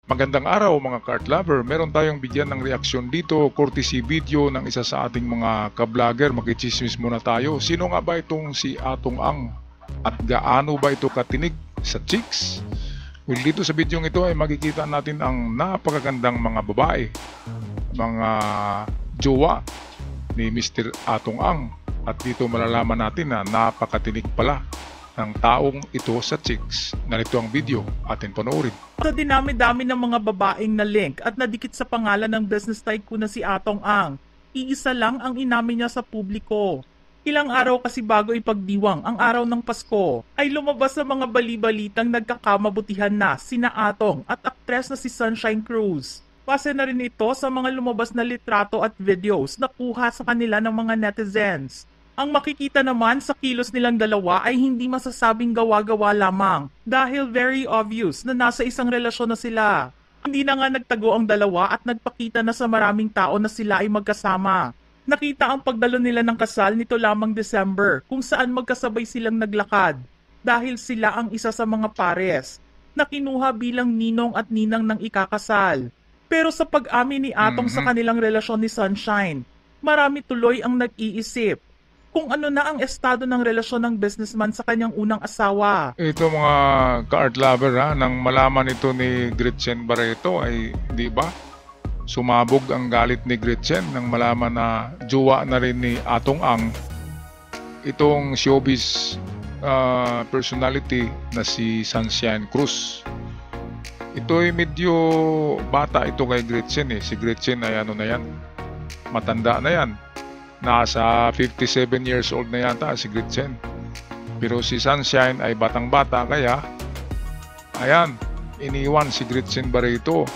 Magandang araw mga kart lover, meron tayong bigyan ng reaksyon dito, courtesy video ng isa sa ating mga ka-vlogger. Makichismis muna tayo. Sino nga ba itong si Atong Ang? At gaano ba ito katinig sa chicks? Well, dito sa video ito ay makikita natin ang napakagandang mga babae, mga jowa ni Mr. Atong Ang. At dito malalaman natin na napakatinig pala ng taong ito sa chicks. Narito ang video, atin panoorin. Sa dinami-dami ng mga babaeng na link at nadikit sa pangalan ng business tycoon na si Atong Ang, iisa lang ang inamin niya sa publiko. Ilang araw kasi bago ipagdiwang ang araw ng Pasko, ay lumabas sa mga bali-balitang nagkakamabutihan na sina Atong at aktres na si Sunshine Cruz. Base na rin ito sa mga lumabas na litrato at videos na kuha sa kanila ng mga netizens. Ang makikita naman sa kilos nilang dalawa ay hindi masasabing gawa-gawa lamang dahil very obvious na nasa isang relasyon na sila. Hindi na nga nagtago ang dalawa at nagpakita na sa maraming tao na sila ay magkasama. Nakita ang pagdalo nila ng kasal nito lamang December kung saan magkasabay silang naglakad dahil sila ang isa sa mga pares na kinuha bilang ninong at ninang ng ikakasal. Pero sa pag-amin ni Atong sa kanilang relasyon ni Sunshine, marami tuloy ang nag-iisip kung ano na ang estado ng relasyon ng businessman sa kanyang unang asawa. Ito mga ka-art lover nang malaman ito ni Gretchen Barreto ay di ba? Sumabog ang galit ni Gretchen nang malaman na jowa na rin ni Atong Ang itong showbiz personality na si Sunshine Cruz. Ito ay medyo bata ito kay Gretchen Si Gretchen ay ano na yan, matanda na yan. Nasa 57 years old na yata si Gretchen. Pero si Sunshine ay batang-bata kaya ayan, iniwan si Gretchen Barreto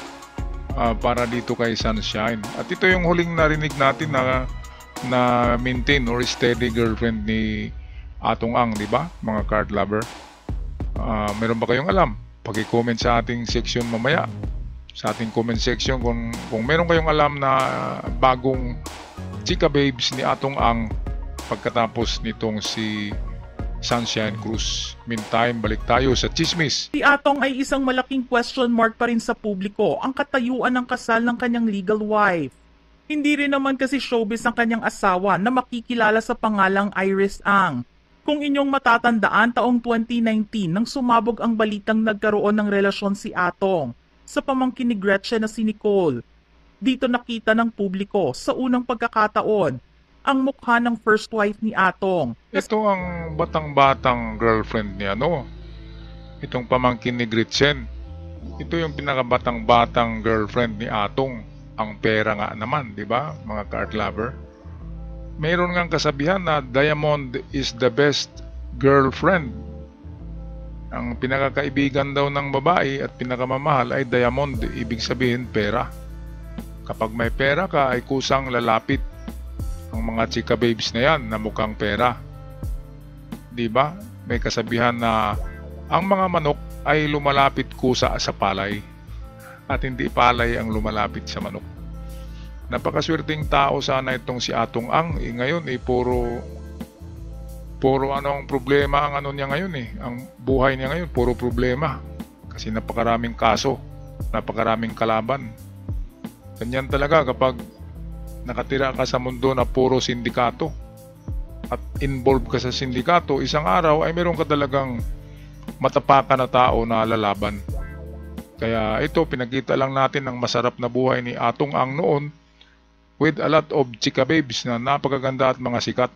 para dito kay Sunshine. At ito yung huling narinig natin na maintain or steady girlfriend ni Atong Ang, di ba? Mga card lover. Meron ba kayong alam? Paki-comment sa ating section mamaya. Sa ating comment section kung meron kayong alam na bagong chika babes ni Atong Ang pagkatapos nitong si Sunshine Cruz. Meantime, balik tayo sa chismis. Si Atong ay isang malaking question mark pa rin sa publiko ang katayuan ng kasal ng kanyang legal wife. Hindi rin naman kasi showbiz ang kanyang asawa na makikilala sa pangalang Iris Ang. Kung inyong matatandaan, taong 2019 nang sumabog ang balitang nagkaroon ng relasyon si Atong sa pamangkin ni Gretchen na si Nicole. Dito nakita ng publiko sa unang pagkakataon ang mukha ng first wife ni Atong. Ito ang batang-batang girlfriend niya, no? Itong pamangkin ni Gretchen. Ito yung pinakabatang-batang girlfriend ni Atong. Ang pera nga naman, di ba, mga card lover? Mayroon ngang kasabihan na diamond is the best girlfriend. Ang pinakakaibigan daw ng babae at pinakamamahal ay diamond, ibig sabihin pera. Kapag may pera ka ay kusang lalapit ang mga chika babes na yan na mukhang pera. Diba? May kasabihan na ang mga manok ay lumalapit kusa sa palay at hindi palay ang lumalapit sa manok. Napakaswerteng tao sana itong si Atong Ang. Ngayon puro ano ang problema ang ano niya ngayon Ang buhay niya ngayon puro problema. Kasi napakaraming kaso, napakaraming kalaban. Ganyan talaga kapag nakatira ka sa mundo na puro sindikato at involved ka sa sindikato, isang araw ay meron ka talagang matapakan na tao na lalaban. Kaya ito, pinakita lang natin ang masarap na buhay ni Atong Ang noon with a lot of chika babes na napakaganda at mga sikat.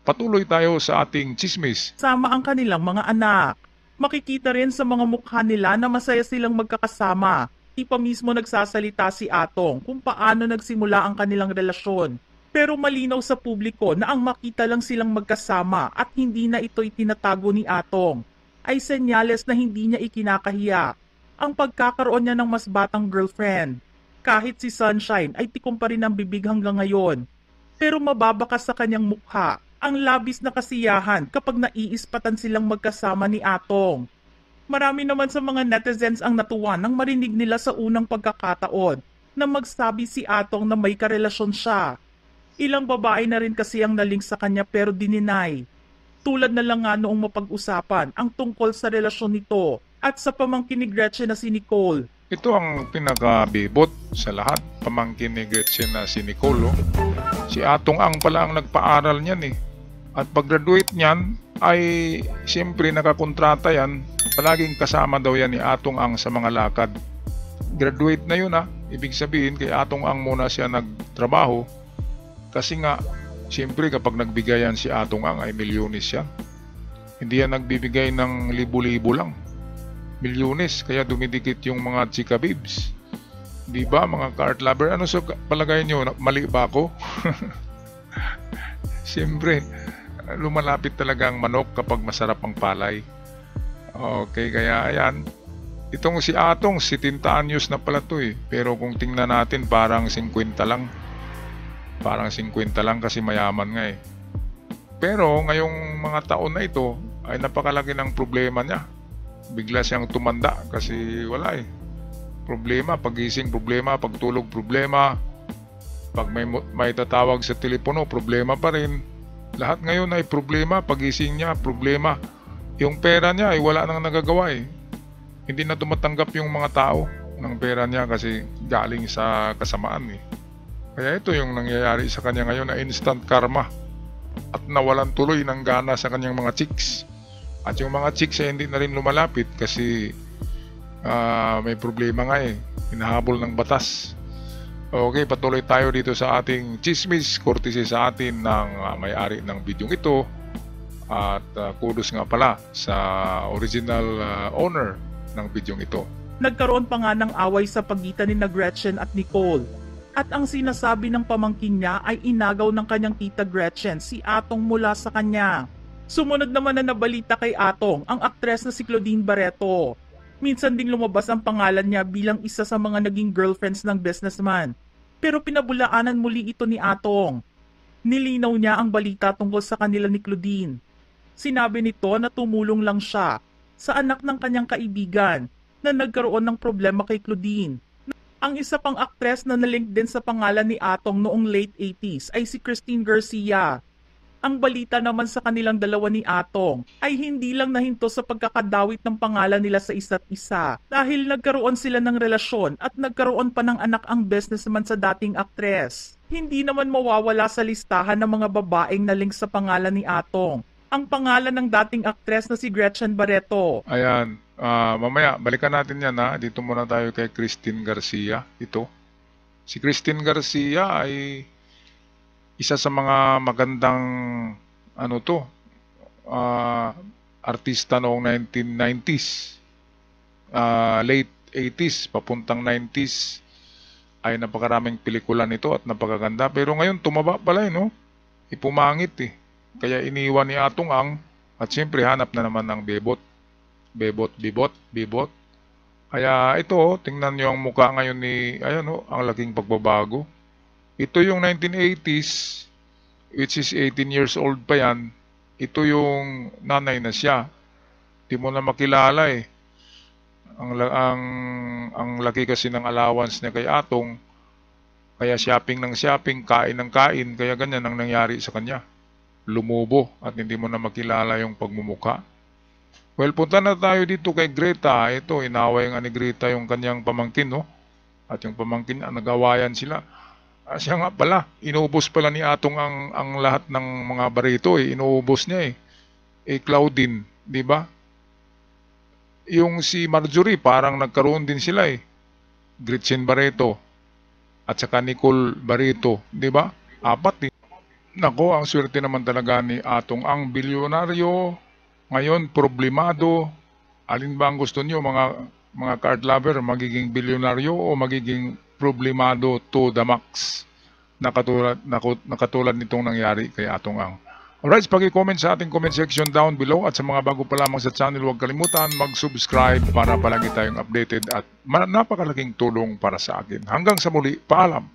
Patuloy tayo sa ating chismis. Sama ang kanilang mga anak. Makikita rin sa mga mukha nila na masaya silang magkakasama. Di pa mismo nagsasalita si Atong kung paano nagsimula ang kanilang relasyon. Pero malinaw sa publiko na ang makita lang silang magkasama at hindi na ito'y tinatago ni Atong ay senyales na hindi niya ikinakahiya ang pagkakaroon niya ng mas batang girlfriend. Kahit si Sunshine ay tikom pa rin ang bibig hanggang ngayon. Pero mababakas sa kanyang mukha ang labis na kasiyahan kapag naiispatan silang magkasama ni Atong. Marami naman sa mga netizens ang natuwa nang marinig nila sa unang pagkakataon na magsabi si Atong na may karelasyon siya. Ilang babae na rin kasi ang naling sa kanya pero dininay. Tulad na lang nga noong mapag-usapan ang tungkol sa relasyon nito at sa pamangkin ni Gretchen na si Nicole Ito ang pinakabibot sa lahat, pamangkin ni Gretchen na si Nicole. Si Atong Ang pala ang nagpaaral niyan eh. At pag-graduate niyan ay siyempre nakakontrata yan, palaging kasama daw yan ni Atong Ang sa mga lakad. Graduate na yun ibig sabihin kay Atong Ang muna siya nagtrabaho kasi nga siyempre kapag nagbigayan si Atong Ang ay milyones yan. Hindi yan nagbibigay ng libo-libo lang. Milyones, kaya dumidikit yung mga chika babes. Di ba mga cart lover? Ano sa palagay nyo? Mali ba ako? Siyempre, lumalapit talaga ang manok kapag masarap ang palay. Okay, kaya ayan. Itong si Atong, 70 anyos na pala to eh. Pero kung tingnan natin, parang 50 lang. Parang 50 lang kasi mayaman nga eh. Pero ngayong mga taon na ito, ay napakalaki ng problema niya. Bigla siyang tumanda kasi wala eh. Problema, pagising problema, pagtulog problema. Pag may tatawag sa telepono, problema pa rin. Lahat ngayon ay problema, pagising niya, problema. Yung pera niya ay wala nang nagagawa eh. Hindi na tumatanggap yung mga tao ng pera niya kasi galing sa kasamaan eh. Kaya ito yung nangyayari sa kanya ngayon na instant karma. At nawalan tuloy ng gana sa kanyang mga chicks. At yung mga chicks ay hindi na rin lumalapit kasi may problema nga eh. Hinahabol ng batas. Okay, patuloy tayo dito sa ating chismis, courtesy sa atin ng may-ari ng video ito. At kudos nga pala sa original owner ng video ito. Nagkaroon pa nga ng away sa pagitan ni Gretchen at Nicole. At ang sinasabi ng pamangkin niya ay inagaw ng kanyang tita Gretchen si Atong mula sa kanya. Sumunod naman na nabalita kay Atong ang aktres na si Claudine Barreto. Minsan ding lumabas ang pangalan niya bilang isa sa mga naging girlfriends ng businessman. Pero pinabulaanan muli ito ni Atong. Nilinaw niya ang balita tungkol sa kanila ni Claudine. Sinabi nito na tumulong lang siya sa anak ng kanyang kaibigan na nagkaroon ng problema kay Claudine. Ang isa pang aktres na nalink din sa pangalan ni Atong noong late 80s ay si Christine Garcia. Ang balita naman sa kanilang dalawa ni Atong ay hindi lang nahinto sa pagkakadawit ng pangalan nila sa isa't isa dahil nagkaroon sila ng relasyon at nagkaroon pa ng anak ang businessman sa dating aktres. Hindi naman mawawala sa listahan ng mga babaeng nalink sa pangalan ni Atong ang pangalan ng dating aktres na si Gretchen Barreto. Ayan, mamaya balikan natin yan Dito muna tayo kay Christine Garcia. Ito. Si Christine Garcia ay isa sa mga magandang artista noong 1990s, late 80s, papuntang 90s ay napakaraming pelikula nito at napakaganda. Pero ngayon tumaba pala no? Ipumangit eh. Kaya iniwan ni Atong Ang at siyempre hanap na naman ng bebot. Bibot. Kaya ito, tingnan nyo ang mukha ngayon ni, ang laking pagbabago. Ito yung 1980s, which is 18 years old pa yan. Ito yung nanay na siya. Di mo na makilala eh. Ang laki kasi ng allowance niya kay Atong. Kaya shopping ng shopping, kain ng kain. Kaya ganyan ang nangyari sa kanya. Lumubo at hindi mo na makilala yung pagmumukha. Well, punta na tayo dito kay Greta. Ito, inaway nga ni Greta yung kanyang pamangkin, no? At yung pamangkin, nagawayan sila. Siya nga pala, inuubos pala ni Atong ang lahat ng mga Barreto eh. Inuubos niya eh. Claudine, di ba? Yung si Marjorie, parang nagkaroon din sila eh. Gretchen Barreto at saka Nicole Barreto, di ba? 4 eh. Nako, ang swerte naman talaga ni Atong Ang, bilyonaryo. Ngayon, problemado. Alin ba ang gusto niyo mga card lover? Magiging bilyonaryo o magiging problemado to the max? Nakatulad nitong nangyari kay Atong Ang. Alright, pag-comment sa ating comment section down below at sa mga bago pa lamang sa channel, huwag kalimutan mag-subscribe para palagi tayong updated at napakalaking tulong para sa akin. Hanggang sa muli, paalam!